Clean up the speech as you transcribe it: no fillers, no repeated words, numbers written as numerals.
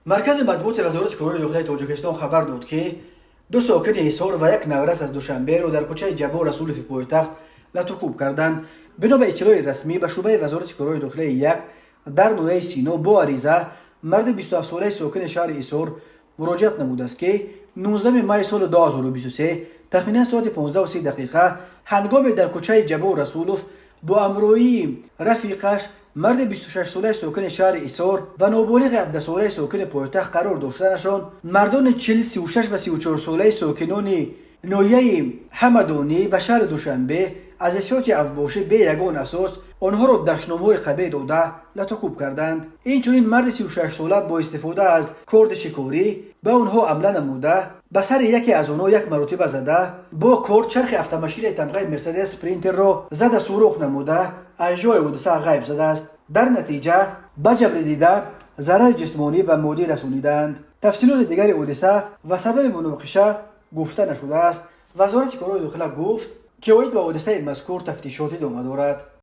مرکز مطبوعات وزارت کارهای داخلی تاجیکستان خبر داد که دو ساکن حصار و یک نورس از دوشنبه را در کوچه جبا رسول فی پایتخت لطوکوب کردند. بنا به اطلاع رسمی به شعبه وزارت کارهای داخلی یک در نوحه سینو با عریضه مرد 27 ساله ساکن شهر حصار مراجعت نموده است که 19 می سال 2023 تخمینا ساعت 15:30 هنگامی در کوچه جبا رسولوف با همراهی رفیقش مرد 26 ساله ساکن شهر حصار و نابالغ 17 ساله ساکن پایتخت قرار داشتنشان مردان 40 36 و 34 ساله ساکنان ناحیه همدانی و شهر دوشنبه از احساسات افباشه به یگان اساس آنها را دشنام‌های خبی داده لطوکوب کردند. اینچنین مرد 36 ساله با استفاده از کارد شکاری به آنها حمله نموده به سر یکی از آنها یک مرتبه زده با کارد چرخ اتومبیل تمغه مرسدس اسپرینتر را زده سوراخ نموده از جای حادثه غیب شده است. در نتیجه به جبر دیده ضرر جسمانی و مادی رسانیدند. تفصیلات دیگر حادثه و سبب مناقشه گفته نشده است. وزارت کارهای داخلی گفت که اوید به حادثه مذکور تفتیشات ادامه دارد.